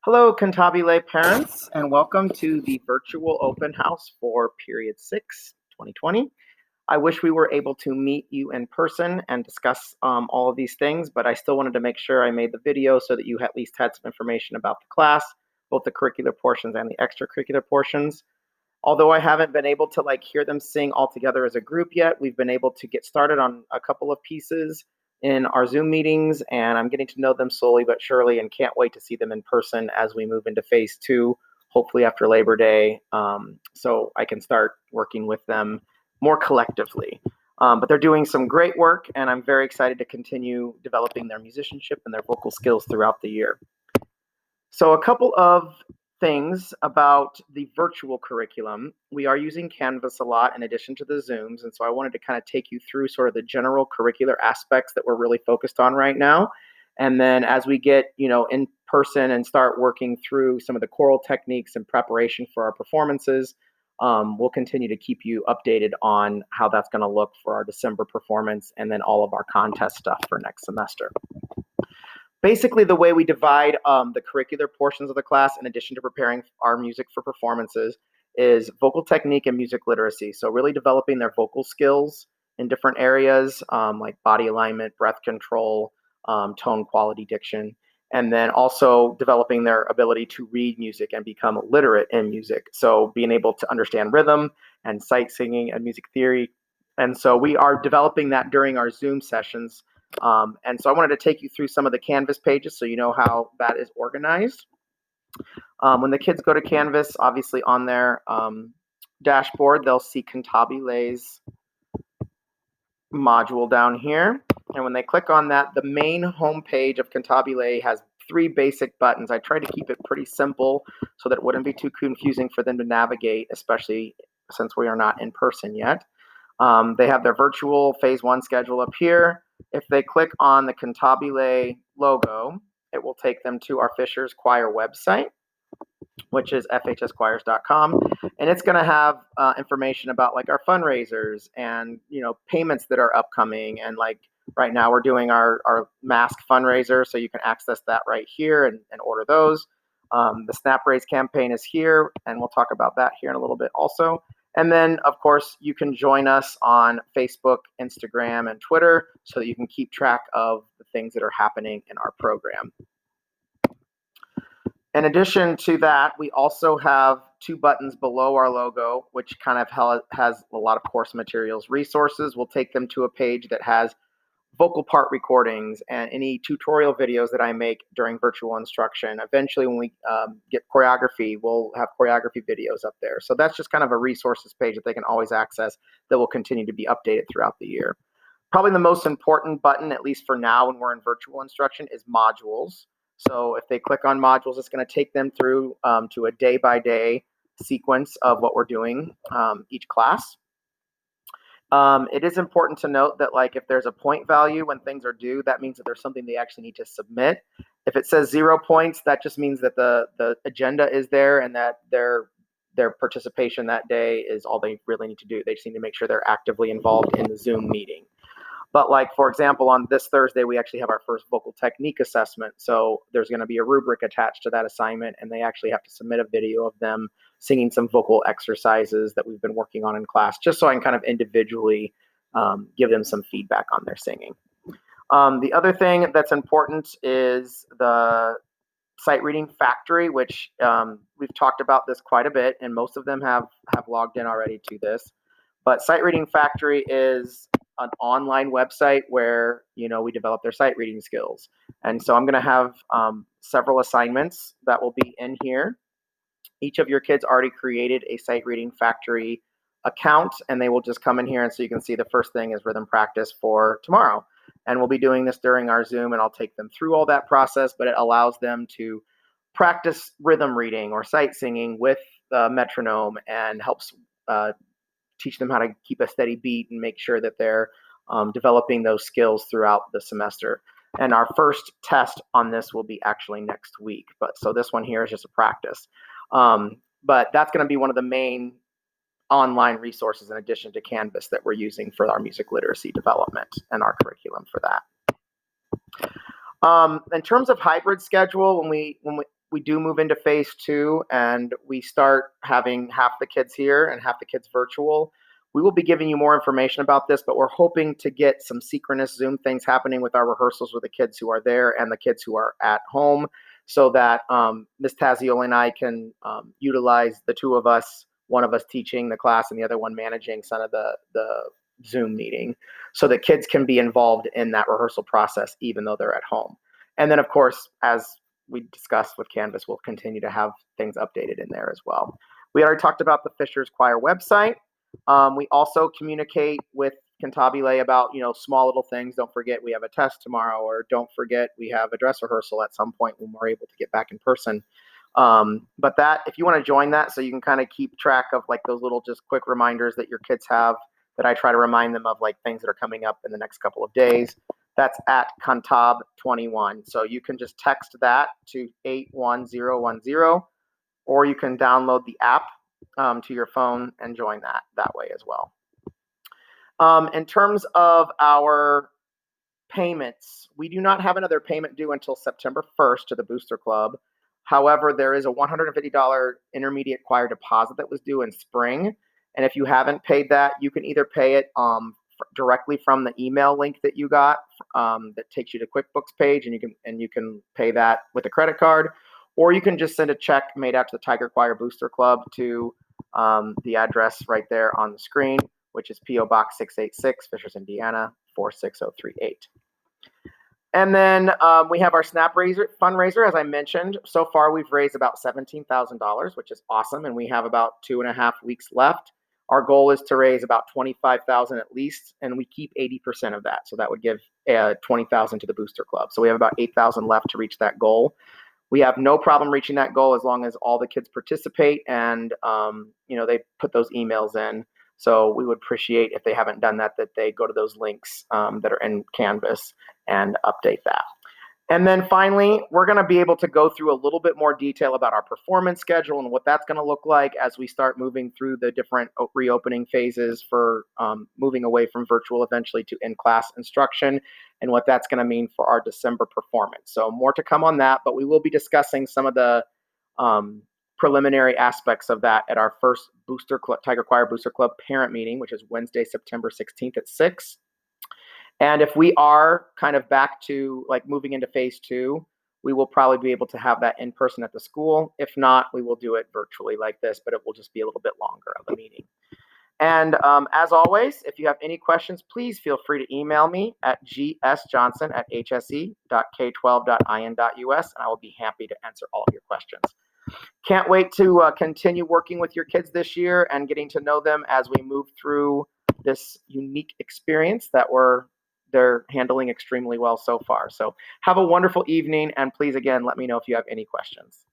Hello, Cantabile parents, and welcome to the virtual open house for period 6, 2020. I wish we were able to meet you in person and discuss all of these things, but I still wanted to make sure I made the video so that you at least had some information about the class, both the curricular portions and the extracurricular portions. Although I haven't been able to hear them sing all together as a group yet, we've been able to get started on a couple of pieces in our Zoom meetings, and I'm getting to know them slowly but surely and can't wait to see them in person as we move into phase 2, hopefully after Labor Day, so I can start working with them more collectively. But they're doing some great work, and I'm very excited to continue developing their musicianship and their vocal skills throughout the year. So a couple of things about the virtual curriculum. We are using Canvas a lot in addition to the Zooms, and so I wanted to kind of take you through sort of the general curricular aspects that we're really focused on right now. And then as we get, in person and start working through some of the choral techniques and preparation for our performances, we'll continue to keep you updated on how that's going to look for our December performance and then all of our contest stuff for next semester. Basically, the way we divide the curricular portions of the class, in addition to preparing our music for performances, is vocal technique and music literacy. So really developing their vocal skills in different areas, like body alignment, breath control, tone, quality, diction, and then also developing their ability to read music and become literate in music. So being able to understand rhythm and sight singing and music theory. And so we are developing that during our Zoom sessions. And so I wanted to take you through some of the Canvas pages so you know how that is organized. When the kids go to Canvas, obviously on their dashboard, they'll see Cantabile's module down here. And when they click on that, the main home page of Cantabile has 3 basic buttons. I tried to keep it pretty simple so that it wouldn't be too confusing for them to navigate, especially since we are not in person yet. They have their virtual phase 1 schedule up here. If they click on the Cantabile logo, it will take them to our Fisher's Choir website, which is fhschoirs.com, and it's going to have information about our fundraisers and payments that are upcoming. And right now we're doing our mask fundraiser, so you can access that right here and order those. The Snap Raise campaign is here, and we'll talk about that here in a little bit also. And then, of course, you can join us on Facebook, Instagram, and Twitter so that you can keep track of the things that are happening in our program. In addition to that, we also have 2 buttons below our logo, which kind of has a lot of course materials resources. We'll take them to a page that has vocal part recordings and any tutorial videos that I make during virtual instruction. Eventually, when we get choreography, we'll have choreography videos up there. So that's just kind of a resources page that they can always access that will continue to be updated throughout the year. Probably the most important button, at least for now when we're in virtual instruction, is modules. So if they click on modules, it's going to take them through to a day-by-day sequence of what we're doing each class. It is important to note that if there's a point value when things are due, that means that there's something they actually need to submit. If it says 0 points, that just means that the agenda is there and that their participation that day is all they really need to do. They just need to make sure they're actively involved in the Zoom meeting. But for example, on this Thursday, we actually have our first vocal technique assessment. So there's going to be a rubric attached to that assignment, and they actually have to submit a video of them singing some vocal exercises that we've been working on in class, just so I can kind of individually give them some feedback on their singing. The other thing that's important is the sight reading factory, which we've talked about this quite a bit, and most of them have logged in already to this. But sight reading factory is an online website where we develop their sight reading skills. And so I'm going to have several assignments that will be in here. Each of your kids already created a sight reading factory account, and they will just come in here, and so you can see the first thing is rhythm practice for tomorrow. And we'll be doing this during our Zoom, and I'll take them through all that process, but it allows them to practice rhythm reading or sight singing with metronome, and helps teach them how to keep a steady beat and make sure that they're developing those skills throughout the semester. And our first test on this will be actually next week. So this one here is just a practice. But that's going to be one of the main online resources in addition to Canvas that we're using for our music literacy development and our curriculum for that. In terms of hybrid schedule, when we we do move into phase 2 and we start having half the kids here and half the kids virtual, we will be giving you more information about this, but we're hoping to get some synchronous Zoom things happening with our rehearsals with the kids who are there and the kids who are at home, so that Ms. Taziola and I can utilize the two of us, one of us teaching the class and the other one managing some of the Zoom meeting, so that kids can be involved in that rehearsal process even though they're at home. And then, of course, as we discussed with Canvas, we'll continue to have things updated in there as well. We already talked about the Fisher's Choir website. We also communicate with Cantabile about, small little things. Don't forget we have a test tomorrow, or don't forget we have a dress rehearsal at some point when we're able to get back in person. But that, if you want to join that, so you can kind of keep track of like those little just quick reminders that your kids have, that I try to remind them of, like things that are coming up in the next couple of days. That's at Cantab21. So you can just text that to 81010, or you can download the app to your phone and join that way as well. In terms of our payments, we do not have another payment due until September 1st to the Booster Club. However, there is a $150 intermediate choir deposit that was due in spring. And if you haven't paid that, you can either pay it directly from the email link that you got that takes you to QuickBooks page, and you can pay that with a credit card, or you can just send a check made out to the Tiger Choir Booster Club to the address right there on the screen, which is P.O. Box 686, Fishers, Indiana 46038. And then we have our Snap fundraiser, as I mentioned. So far, we've raised about $17,000, which is awesome, and we have about 2.5 weeks left. Our goal is to raise about $25,000 at least, and we keep 80% of that. So that would give $20,000 to the Booster Club. So we have about $8,000 left to reach that goal. We have no problem reaching that goal as long as all the kids participate and they put those emails in. So we would appreciate, if they haven't done that, that they go to those links that are in Canvas and update that. And then finally, we're going to be able to go through a little bit more detail about our performance schedule and what that's going to look like as we start moving through the different reopening phases for moving away from virtual eventually to in-class instruction, and what that's going to mean for our December performance. So more to come on that, but we will be discussing some of the preliminary aspects of that at our first Tiger Choir Booster Club parent meeting, which is Wednesday, September 16th at 6. And if we are kind of back to like moving into phase 2, we will probably be able to have that in person at the school. If not, we will do it virtually like this, but it will just be a little bit longer of a meeting. And as always, if you have any questions, please feel free to email me at gsjohnson@hse.k12.in.us, and I will be happy to answer all of your questions. Can't wait to continue working with your kids this year and getting to know them as we move through this unique experience that they're handling extremely well so far. So have a wonderful evening, and please, again, let me know if you have any questions.